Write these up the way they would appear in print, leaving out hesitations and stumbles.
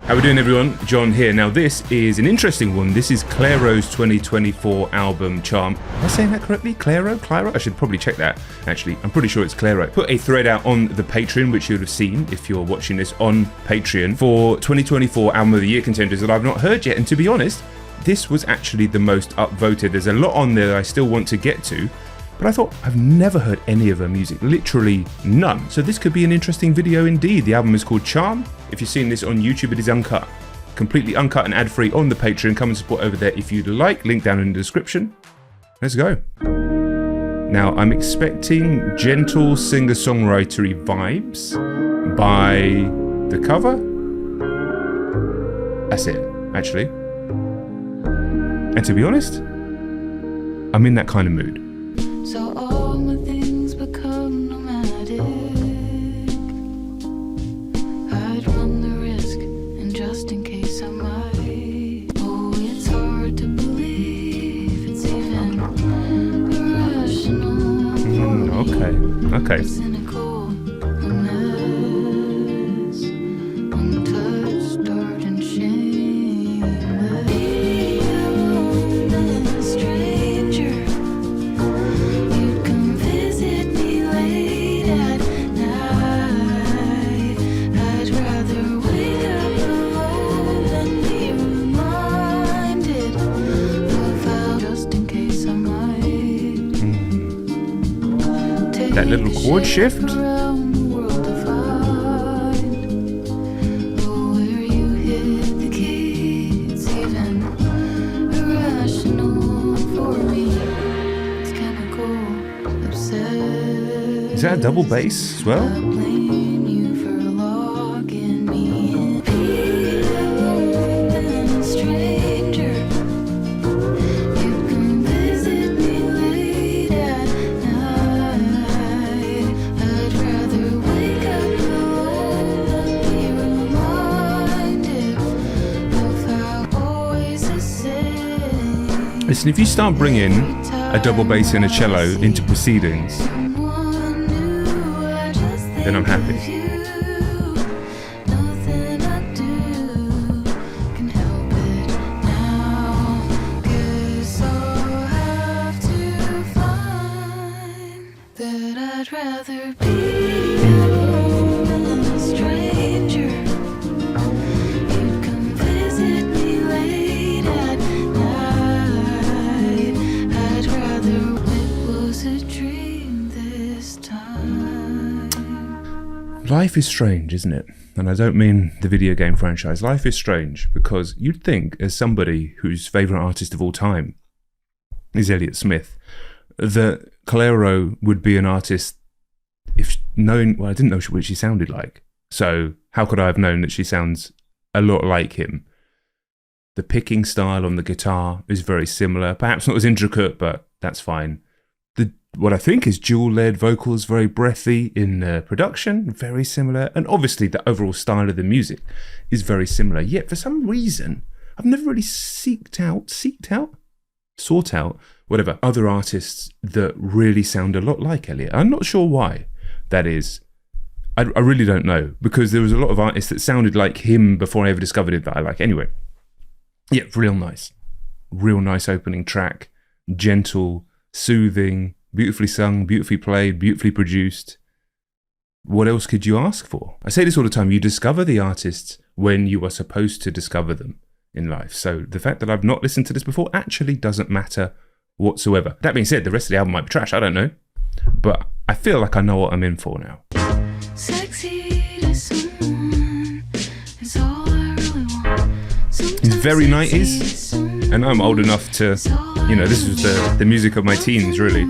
How we doing, everyone? John here. Now this is an interesting one. This is Clairo's 2024 album Charm. Am I saying that correctly? Clairo? I should probably check that, actually. I'm pretty sure it's Clairo. Put a thread out on the Patreon, which you would have seen if you're watching this on Patreon, for 2024 Album of the Year contenders that I've not heard yet. And to be honest, this was actually the most upvoted. There's a lot on there that I still want to get to, but I thought I've never heard any of her music, literally none. So this could be an interesting video indeed. The album is called Charm. If you're seeing this on YouTube, it is uncut, completely uncut and ad-free on the Patreon. Come and support over there if you'd like. Link down in the description. Let's go. Now I'm expecting gentle singer-songwritery vibes by the cover. That's it, actually. And to be honest, I'm in that kind of mood. So all my things become nomadic. I'd run the risk, and just in case I might. Oh, it's hard to believe it's even irrational. Okay. Cynical, a mess, untouched, dark and shameless. Be alone and a stranger. That little chord shift. Is that a double bass as well? Listen, if you start bringing a double bass and a cello into proceedings, then I'm happy. Life is strange, isn't it? And I don't mean the video game franchise. Life is strange because you'd think, as somebody whose favourite artist of all time is Elliott Smith, that Clairo would be an artist if knowing, well, I didn't know what she sounded like. So how could I have known that she sounds a lot like him? The picking style on the guitar is very similar. Perhaps not as intricate, but that's fine. What I think is dual-led vocals, very breathy in production, very similar. And obviously the overall style of the music is very similar. Yet for some reason, I've never really sought out, whatever, other artists that really sound a lot like Elliott. I'm not sure why that is. I really don't know, because there was a lot of artists that sounded like him before I ever discovered it that I like. Anyway, yeah, real nice opening track, gentle, soothing, beautifully sung, beautifully played, beautifully produced. What else could you ask for? I say this all the time, you discover the artists when you are supposed to discover them in life. So the fact that I've not listened to this before actually doesn't matter whatsoever. That being said, the rest of the album might be trash, I don't know. But I feel like I know what I'm in for now. Sexy to someone is all I really want. It's very 90s, and I'm old enough to, you know, this was the music of my teens, really.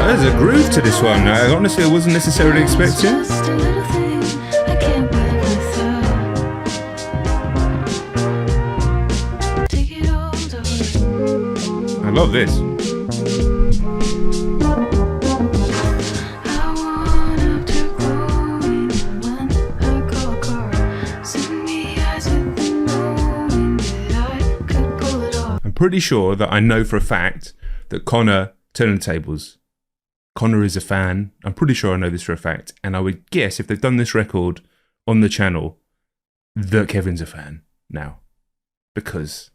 There's a groove to this one. Honestly, I wasn't necessarily expecting. I love this. pretty sure that I know for a fact that Connor turned the tables. Connor is a fan. I'm pretty sure I know this for a fact. And I would guess if they've done this record on the channel that Kevin's a fan now. Because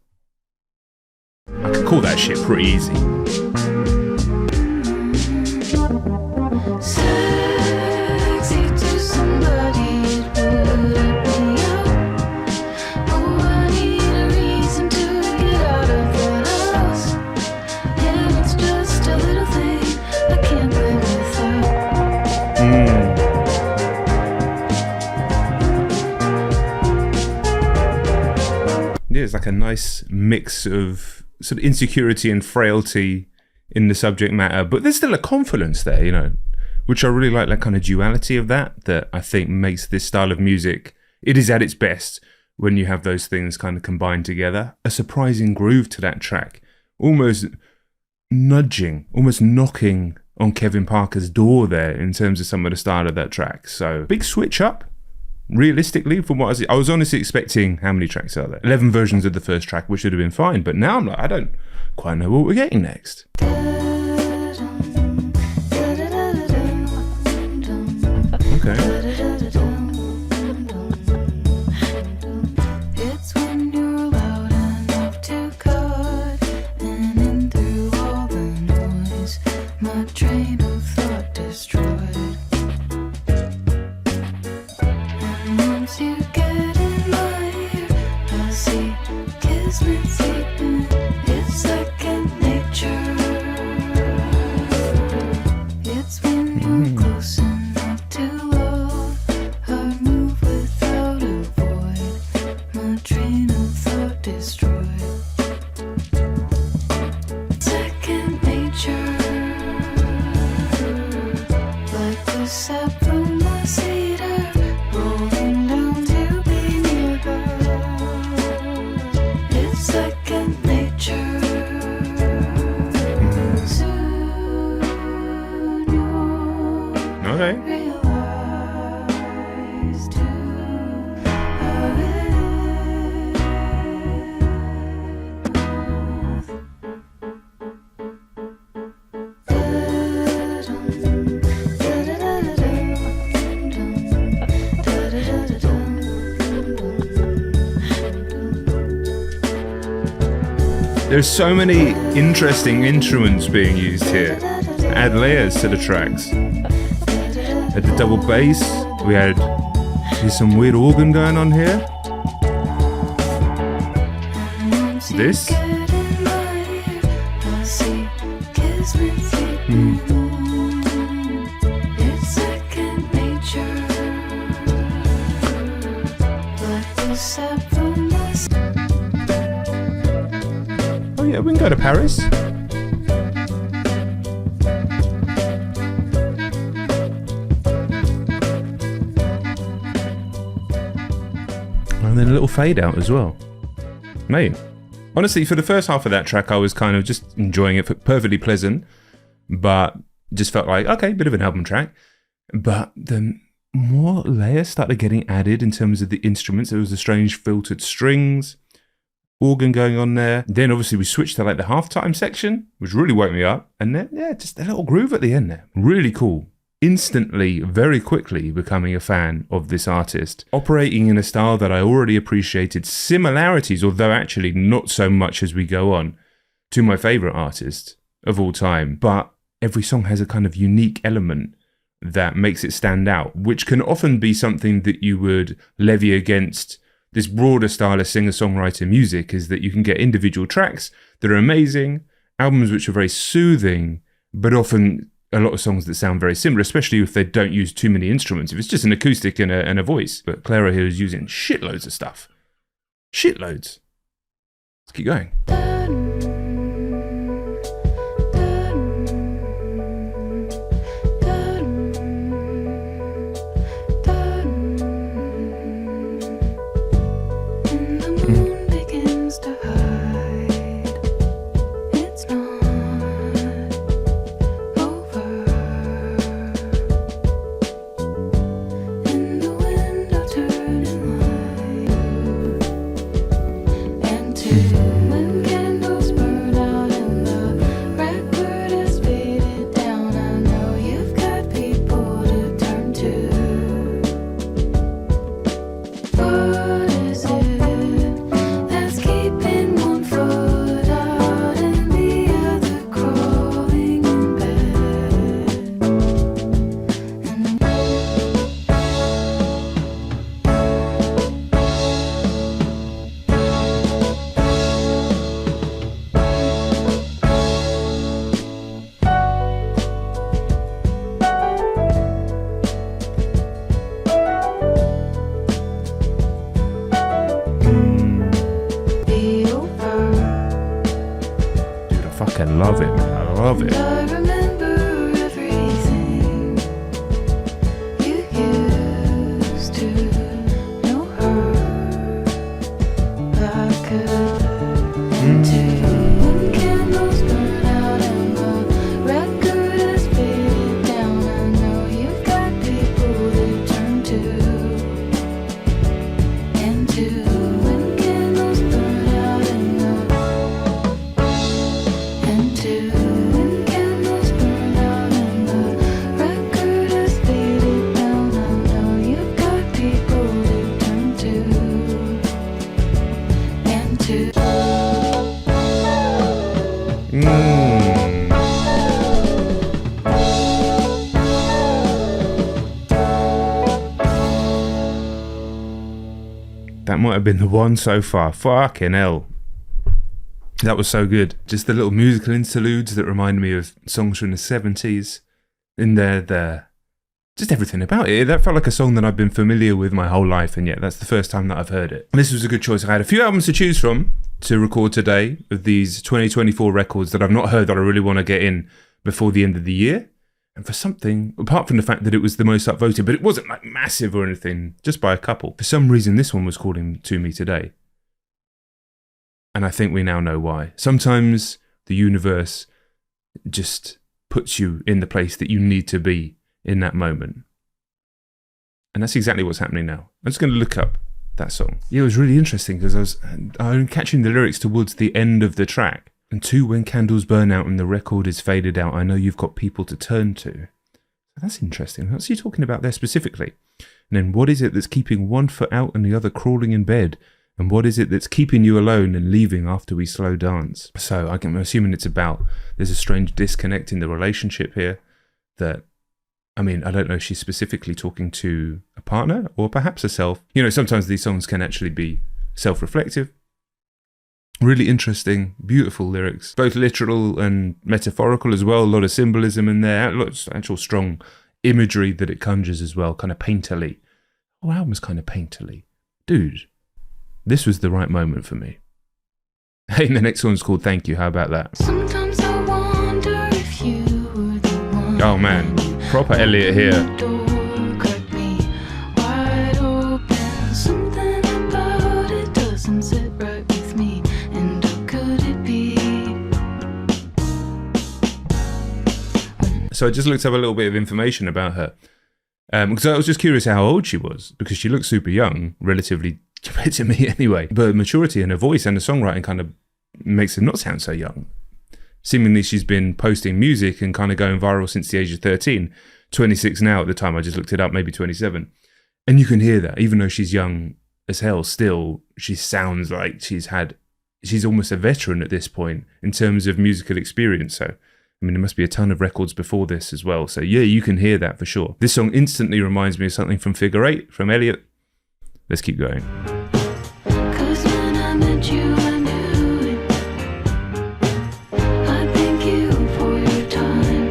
I can call that shit pretty easy. Sexy to somebody, it would up me up. Oh, I need a reason to get out of that house. And it's just a little thing I can't live without. Yeah, it's like a nice mix of sort of insecurity and frailty in the subject matter, but there's still a confidence there, you know, which I really like, that kind of duality of that I think makes this style of music, it is at its best when you have those things kind of combined together. A surprising groove to that track, almost nudging, almost knocking on Kevin Parker's door there in terms of some of the style of that track. So big switch up. Realistically, from what I was honestly expecting, how many tracks are there? 11 versions of the first track, which should have been fine, but now I'm like, I don't quite know what we're getting next. Okay. It's when you're loud enough to cut, and in through all the noise, my train of thought destroyed. And once you get in my ear, I see kismet sleeping. It's second nature. It's when you're close enough to love, I move without a void, my train of thought destroyed. Second nature, like the sap from the cedar, rolling down to be near her. It's second nature. Soon you'll Okay. realize too how it There's so many interesting instruments being used here. Add layers to the tracks. At the double bass, we had some weird organ going on here. This. It's second nature, like the sap from the Oh yeah, we can go to Paris. And then a little fade out as well. Mate, honestly, for the first half of that track, I was kind of just enjoying it, perfectly pleasant, but just felt like, okay, bit of an album track. But the more layers started getting added in terms of the instruments, there was the strange filtered strings, organ going on there. Then obviously we switched to like the halftime section, which really woke me up. And then, yeah, just a little groove at the end there. Really cool. Instantly, very quickly becoming a fan of this artist, operating in a style that I already appreciated similarities, although actually not so much as we go on, to my favorite artist of all time. But every song has a kind of unique element that makes it stand out, which can often be something that you would levy against this broader style of singer-songwriter music, is that you can get individual tracks that are amazing, albums which are very soothing, but often a lot of songs that sound very similar, especially if they don't use too many instruments, if it's just an acoustic and a voice. But Clairo here is using shitloads of stuff. Shitloads. Let's keep going. When candles fucking love him. I love it. I remember everything you used to know her. I could into when candles burn out and the record is faded down. I know you've got people to turn to. Into when candles burn out and the into when candles burn out and the record is faded down. I know you've got people to turn to. Into That might have been the one so far. Fucking hell. That was so good. Just the little musical interludes that remind me of songs from the 70s. In there. Just everything about it. That felt like a song that I've been familiar with my whole life, and yet that's the first time that I've heard it. And this was a good choice. I had a few albums to choose from to record today of these 2024 records that I've not heard that I really want to get in before the end of the year. And for something, apart from the fact that it was the most upvoted, but it wasn't like massive or anything, just by a couple. For some reason, this one was calling to me today. And I think we now know why. Sometimes the universe just puts you in the place that you need to be in that moment. And that's exactly what's happening now. I'm just going to look up that song. Yeah, it was really interesting because I was catching the lyrics towards the end of the track. And two, when candles burn out and the record is faded out, I know you've got people to turn to. That's interesting. What's he talking about there specifically? And then what is it that's keeping one foot out and the other crawling in bed? And what is it that's keeping you alone and leaving after we slow dance? So I'm assuming it's about, there's a strange disconnect in the relationship here that, I mean, I don't know if she's specifically talking to a partner or perhaps herself. You know, sometimes these songs can actually be self-reflective. Really interesting, beautiful lyrics, both literal and metaphorical as well. A lot of symbolism in there, a lot of actual strong imagery that it conjures as well, kind of painterly. Oh, album's kind of painterly. Dude, this was the right moment for me. Hey, and the next one's called Thank You. How about that? sometimes I wonder if you were the one. Oh man, proper Elliot here. Door cracked me wide open. Something about it doesn't sit right with me. And who could it be? So I just looked up a little bit of information about her. Because I was just curious how old she was, because she looks super young, relatively compared to me anyway. But maturity in her voice and the songwriting kind of makes her not sound so young. Seemingly she's been posting music and kind of going viral since the age of 13. 26 now at the time, I just looked it up, maybe 27. And you can hear that, even though she's young as hell, still, she sounds like she's almost a veteran at this point in terms of musical experience. So, I mean, there must be a ton of records before this as well. So yeah, you can hear that for sure. This song instantly reminds me of something from Figure 8, from Elliot. Let's keep going. 'Cause when I met you, I knew it. I thank you for your time.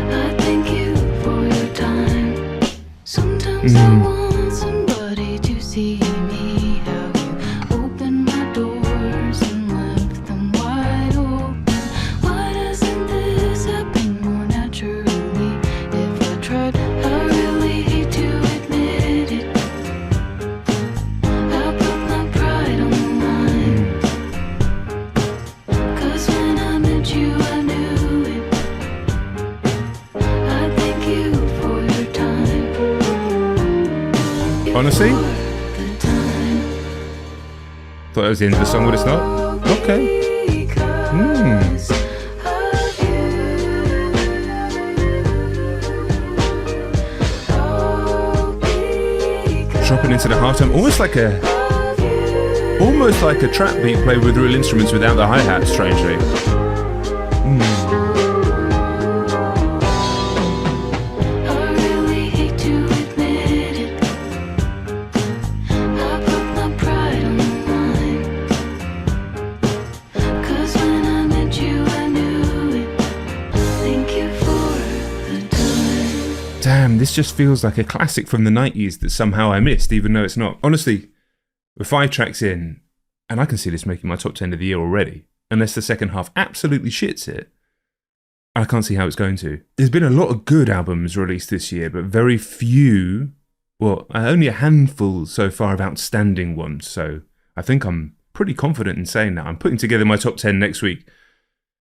I thank you for your time. Sometimes I want somebody to see me. How you open my doors and left them wide open. Why doesn't this happen more naturally? If I tried, I really hate to admit it. I put my pride on the line. 'Cause when I met you, I knew it. I thank you for your time. Honestly, The time. thought that was the end of the song, but it's not. Okay. Because of you. Oh, because Dropping into the halftime, almost like a trap beat played with real instruments without the hi-hat, strangely. I really hate to admit it. I put my pride on the line. 'Cause when I met you, I knew it. Thank you for the time. Damn, this just feels like a classic from the 90s that somehow I missed, even though it's not. Honestly, we're 5 tracks in, and I can see this making my top 10 of the year already. unless the second half absolutely shits it. I can't see how it's going to. There's been a lot of good albums released this year, but very few, well, only a handful so far of outstanding ones. So I think I'm pretty confident in saying that. I'm putting together my top 10 next week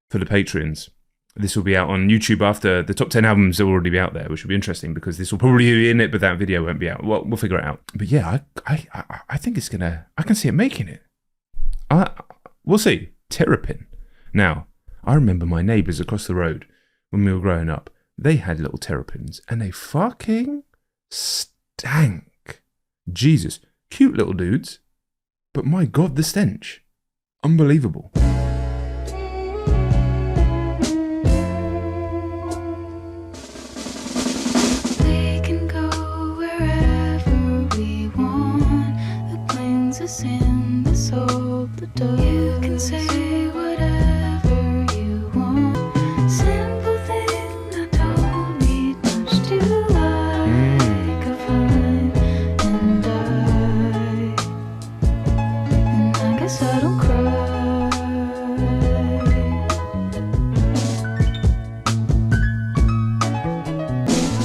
for the Patreons. This will be out on YouTube after the top 10 albums will already be out there, which will be interesting because this will probably be in it, but that video won't be out. Well, we'll figure it out. But yeah, I think it's gonna, I can see it making it. We'll see. Terrapin. Now, I remember my neighbours across the road when we were growing up. They had little terrapins and they fucking stank. Jesus. Cute little dudes. But my God, the stench. Unbelievable. In the soul, the door. You can say whatever you want. Simple thing, I don't need much to like. I find and I guess I don't cry.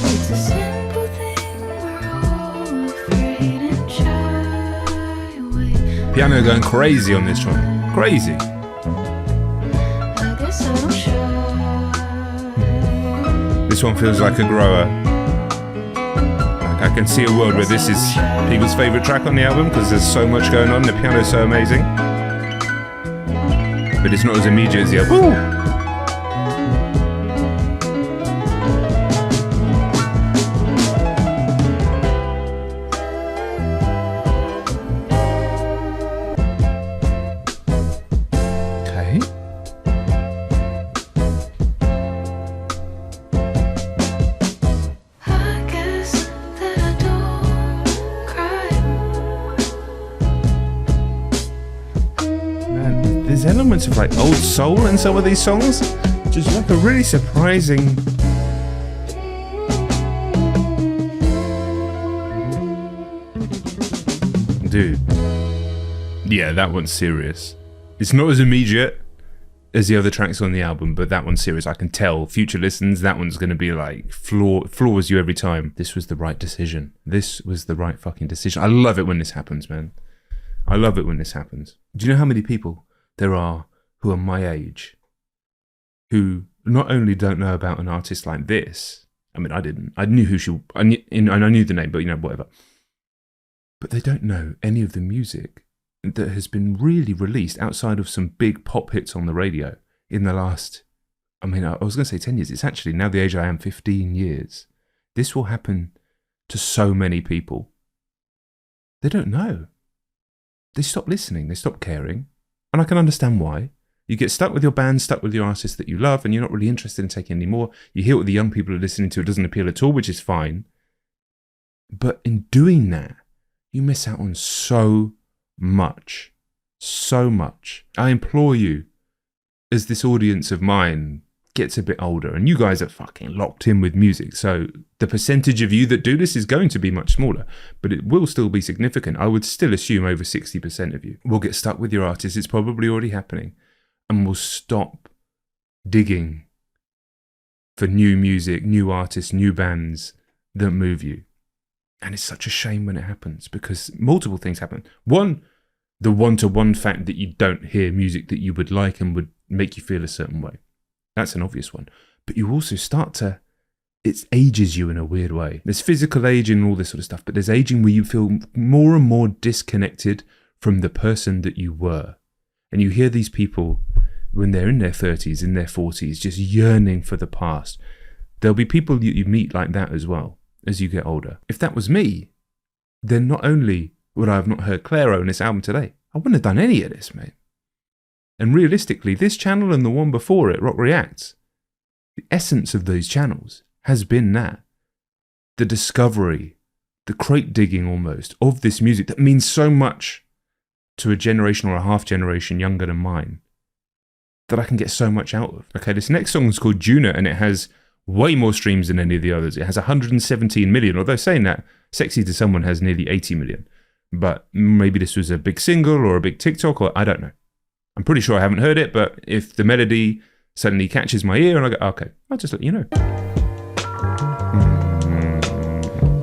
It's a simple thing, we're all afraid and shy. Piano going crazy on this one. Crazy. This one feels like a grower. Like I can see a world where this is people's favourite track on the album because there's so much going on. The piano's so amazing. But it's not as immediate as the other. Woo! There's elements of like old soul in some of these songs. Just like a really surprising. Dude. Yeah, that one's serious. It's not as immediate as the other tracks on the album, but that one's serious. I can tell. Future listens, that one's going to be like floors you every time. This was the right decision. This was the right fucking decision. I love it when this happens, man. I love it when this happens. Do you know how many people there are who are my age who not only don't know about an artist like this, I mean, I didn't. I knew who she, I knew the name, but you know, whatever. But they don't know any of the music that has been really released outside of some big pop hits on the radio in the last, I mean, I was going to say 10 years. It's actually, now the age I am, 15 years. This will happen to so many people. They don't know. They stop listening. They stop caring. And I can understand why. You get stuck with your band, stuck with your artist that you love, and you're not really interested in taking any more. You hear what the young people are listening to. It doesn't appeal at all, which is fine. But in doing that, you miss out on so much. So much. I implore you, as this audience of mine gets a bit older, and you guys are fucking locked in with music, so the percentage of you that do this is going to be much smaller, but it will still be significant. I would still assume over 60% of you will get stuck with your artist. It's probably already happening, and will stop digging for new music, new artists, new bands that move you. And it's such a shame when it happens, because multiple things happen. One, the one-to-one fact that you don't hear music that you would like and would make you feel a certain way. That's an obvious one. But you also start to, it ages you in a weird way. There's physical aging and all this sort of stuff, but there's aging where you feel more and more disconnected from the person that you were. And you hear these people when they're in their 30s, in their 40s, just yearning for the past. There'll be people that you meet like that as well as you get older. If that was me, then not only would I have not heard Clairo in this album today, I wouldn't have done any of this, mate. And realistically, this channel and the one before it, Rock Reacts, the essence of those channels has been that. The discovery, the crate digging almost, of this music that means so much to a generation or a half generation younger than mine, that I can get so much out of. Okay, this next song is called Juna, and it has way more streams than any of the others. It has 117 million, although saying that, Sexy to Someone has nearly 80 million. But maybe this was a big single or a big TikTok, or I don't know. I'm pretty sure I haven't heard it, but if the melody suddenly catches my ear and I go, okay, I'll just let you know.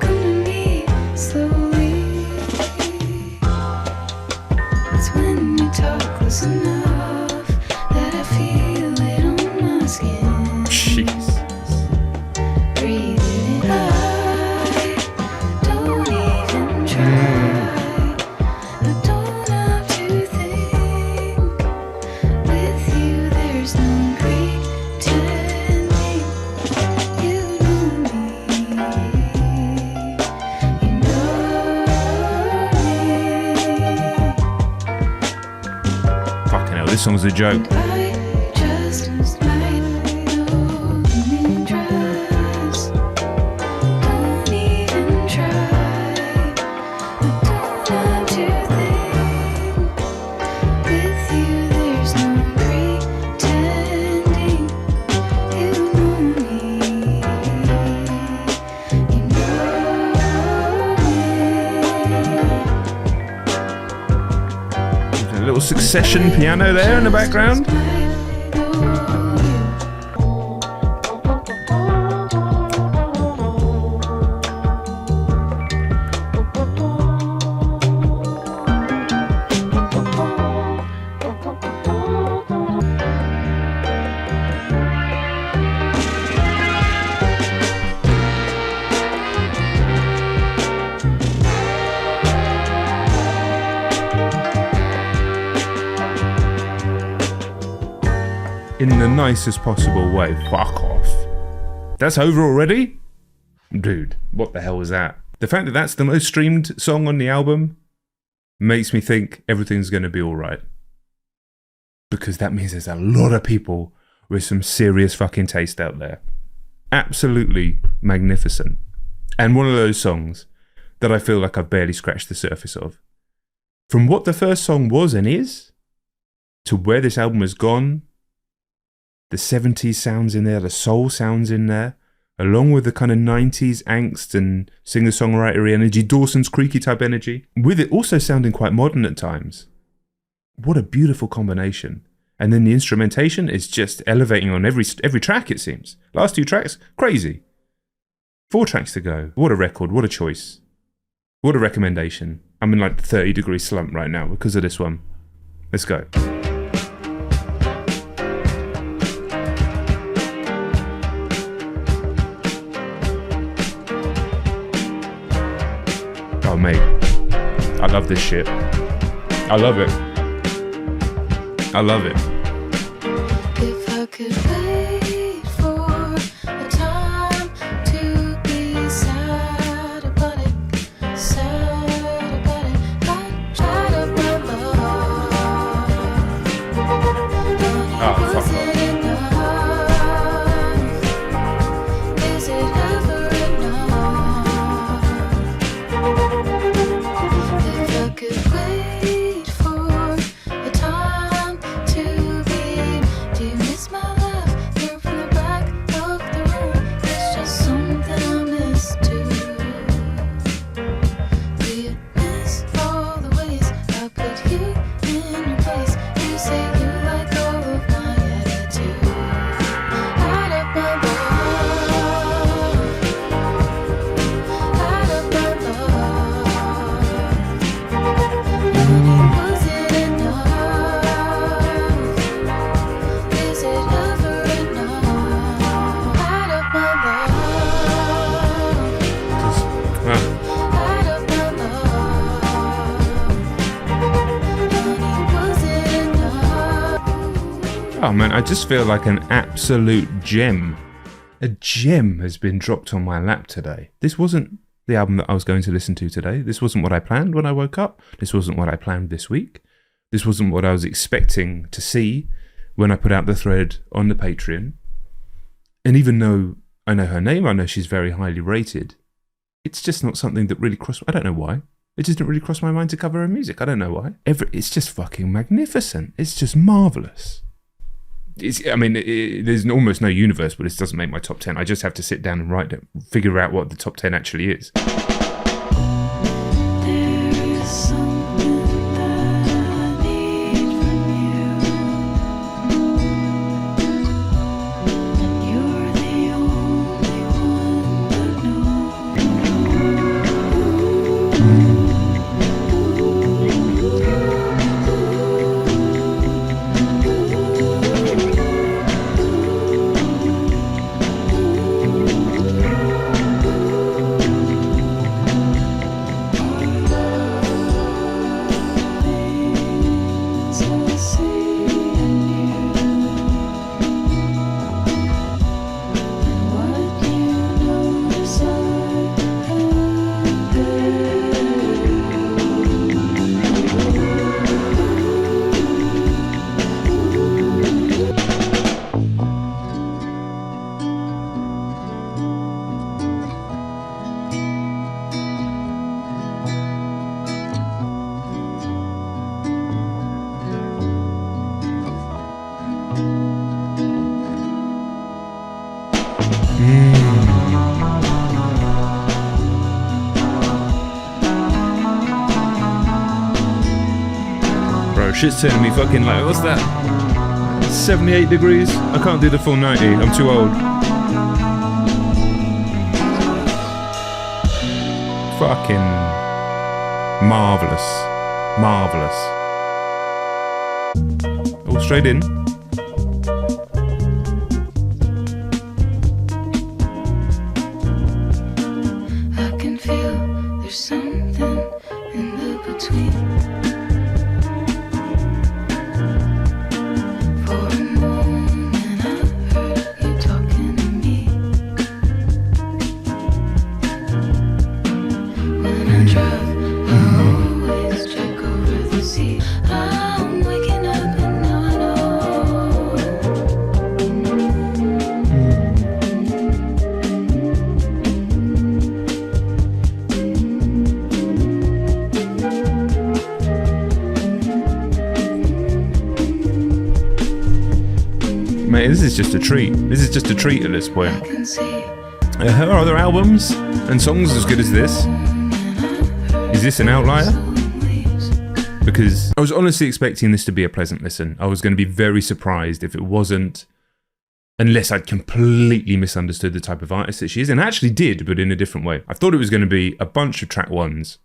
Come to me slowly. It's when you talk close enough that I feel it on my skin. Jeez. Breathe it out. Don't even try. I don't have to think. With you, there's no pretending. You know me. You know me. Fucking hell, this song's a joke. I just might know the interest. Don't even try. I don't have to think. With you, there's no pretending. You know me. You know me. A little Succession piano there in the background. In the nicest possible way. Fuck off. That's over already? Dude, what the hell was that? The fact that that's the most streamed song on the album makes me think everything's going to be alright. Because that means there's a lot of people with some serious fucking taste out there. Absolutely magnificent. And one of those songs that I feel like I've barely scratched the surface of. From what the first song was and is, to where this album has gone, the 70s sounds in there, the soul sounds in there, along with the kind of 90s angst and singer-songwriter energy, Dawson's Creaky type energy, with it also sounding quite modern at times. What a beautiful combination. And then the instrumentation is just elevating on every track, it seems. Last 2 tracks, crazy. 4 tracks to go. What a record, what a choice. What a recommendation. I'm in like the 30-degree slump right now because of this one. Let's go. Oh mate, I love this shit. I love it. I love it. If I could wait for a time to be sad about it, I'd try to remember. Oh, fuck Was off. it enough? Is it ever enough? If I could wait for a time to be, do you miss my laugh? You're from the back of the room. It's just something I miss too. Do you miss all the ways I put you in your place? You say you like all of my attitude. Out of my love, out of my love. Honey, was it enough? Is it ever enough? Out of my love, Ah, out of my love. Honey, was it enough? oh man, I just feel like an absolute gem. A gem has been dropped on my lap today. This wasn't the album that I was going to listen to today. This wasn't what I planned when I woke up. This wasn't what I planned this week. This wasn't what I was expecting to see when I put out the thread on the Patreon. And even though I know her name, I know she's very highly rated, it's just not something that really crossed... I don't know why. It just didn't really cross my mind to cover her music. I don't know why. It's just fucking magnificent. It's just marvellous. There's almost no universe, but this doesn't make my top 10. I just have to sit down and write it, figure out what the top 10 actually is. There is something that I need from you. Shit's turning me fucking like, what's that? 78 degrees? I can't do the full 90, I'm too old. Fucking marvellous. Marvellous. All straight in. I can feel there's something in the between. For a moment I heard you talking to me. When I drive, I always check over the sea. I'm waking up and now I know. Mate, this is just a treat. This is just a treat at this I point. can see. Her other albums and songs as good as this? Is this an outlier? Because I was honestly expecting this to be a pleasant listen. I was going to be very surprised if it wasn't, unless I'd completely misunderstood the type of artist that she is, and I actually did, but in a different way. I thought it was going to be a bunch of track ones,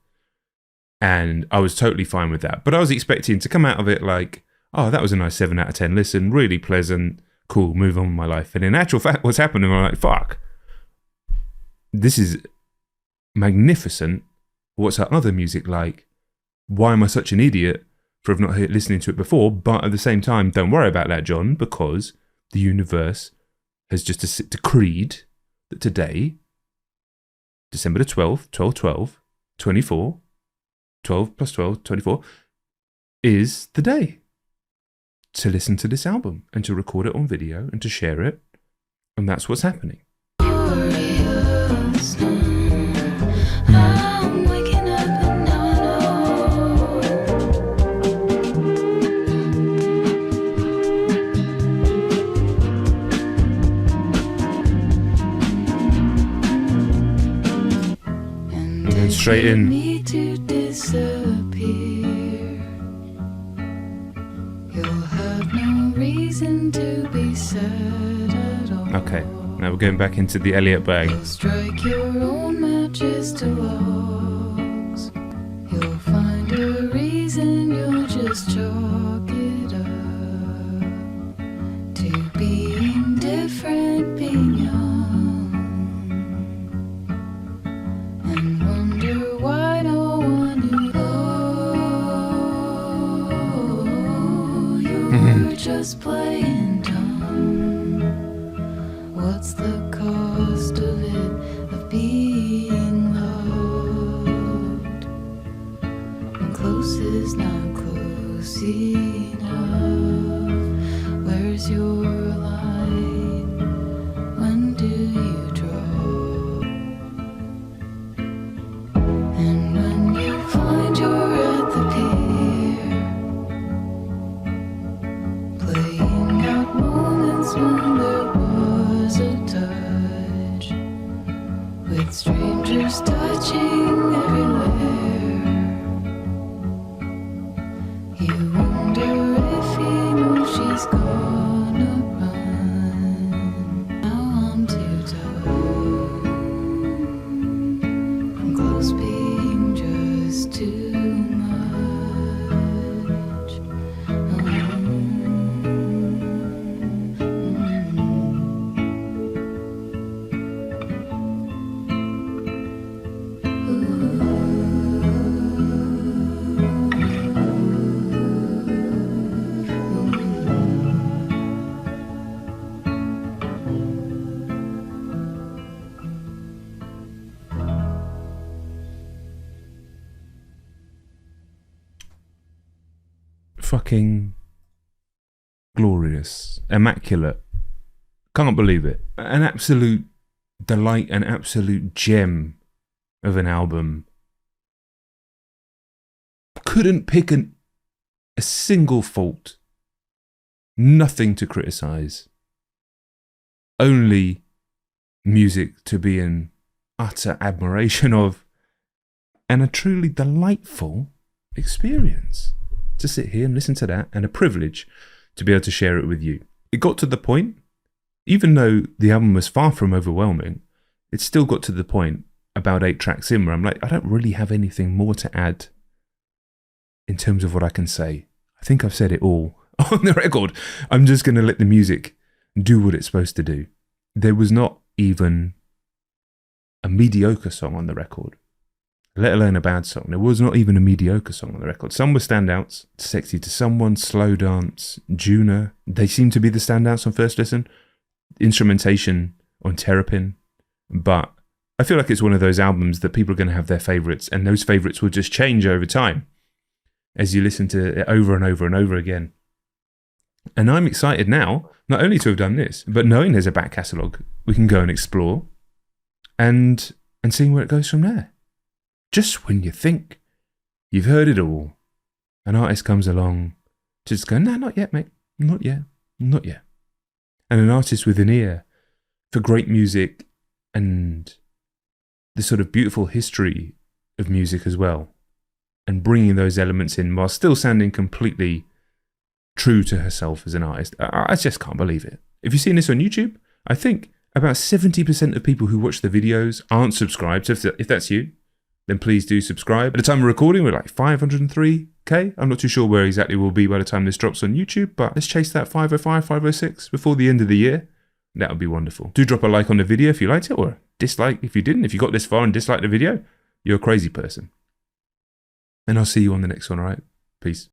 and I was totally fine with that. But I was expecting to come out of it like, oh, that was a nice 7 out of 10 listen, really pleasant, cool, move on with my life. And in actual fact, what's happening, I'm like, fuck. This is magnificent. What's her other music like? Why am I such an idiot for not listening to it before? But at the same time, don't worry about that, John, because the universe has just decreed that today, December the 12th, 12/12, 24, 12 plus 12, 24, is the day to listen to this album and to record it on video and to share it. And that's what's happening. Glorious night. I'm waking up and now I know. And then straight in. me to disappear. You'll have no reason to be sad at all. Okay, now we're going back into the Elliot bag. You'll strike your own matches to logs. You'll find a reason, you'll just chalk it up to being different, being young, and wonder why no one knew. Oh, you're just playing dumb. What's the cost of it, of being loved? When close is not close enough. Where's your line? When do you draw? And when you find you're at the pier, playing out moments when there was a touch, with strangers touching everywhere. You wonder if he knows she's gonna run. Now I'm too done from close being just too much. Fucking glorious, immaculate. Can't believe it. An absolute delight, an absolute gem of an album. Couldn't pick a single fault. Nothing to criticize. Only music to be in utter admiration of, and a truly delightful experience. to sit here and listen to that, and a privilege to be able to share it with you. It got to the point, even though the album was far from overwhelming, it still got to the point about 8 tracks in where I'm like, I don't really have anything more to add in terms of what I can say. I think I've said it all on the record. I'm just going to let the music do what it's supposed to do. There was not even a mediocre song on the record, let alone a bad song. There was not even a mediocre song on the record. Some were standouts. Sexy to Someone, Slow Dance, Juna. They seem to be the standouts on first listen. Instrumentation on Terrapin. But I feel like it's one of those albums that people are going to have their favourites, and those favourites will just change over time as you listen to it over and over and over again. And I'm excited now, not only to have done this, but knowing there's a back catalogue we can go and explore and seeing where it goes from there. Just when you think you've heard it all, an artist comes along, just go, no, not yet, mate. Not yet. Not yet. And an artist with an ear for great music and the sort of beautiful history of music as well, and bringing those elements in while still sounding completely true to herself as an artist. I just can't believe it. If you've seen this on YouTube, I think about 70% of people who watch the videos aren't subscribed. So if that's you, then please do subscribe. At the time of recording, we're like 503k. I'm not too sure where exactly we'll be by the time this drops on YouTube, but let's chase that 505, 506 before the end of the year. That would be wonderful. Do drop a like on the video if you liked it, or dislike if you didn't. If you got this far and disliked the video, you're a crazy person. And I'll see you on the next one, all right? Peace.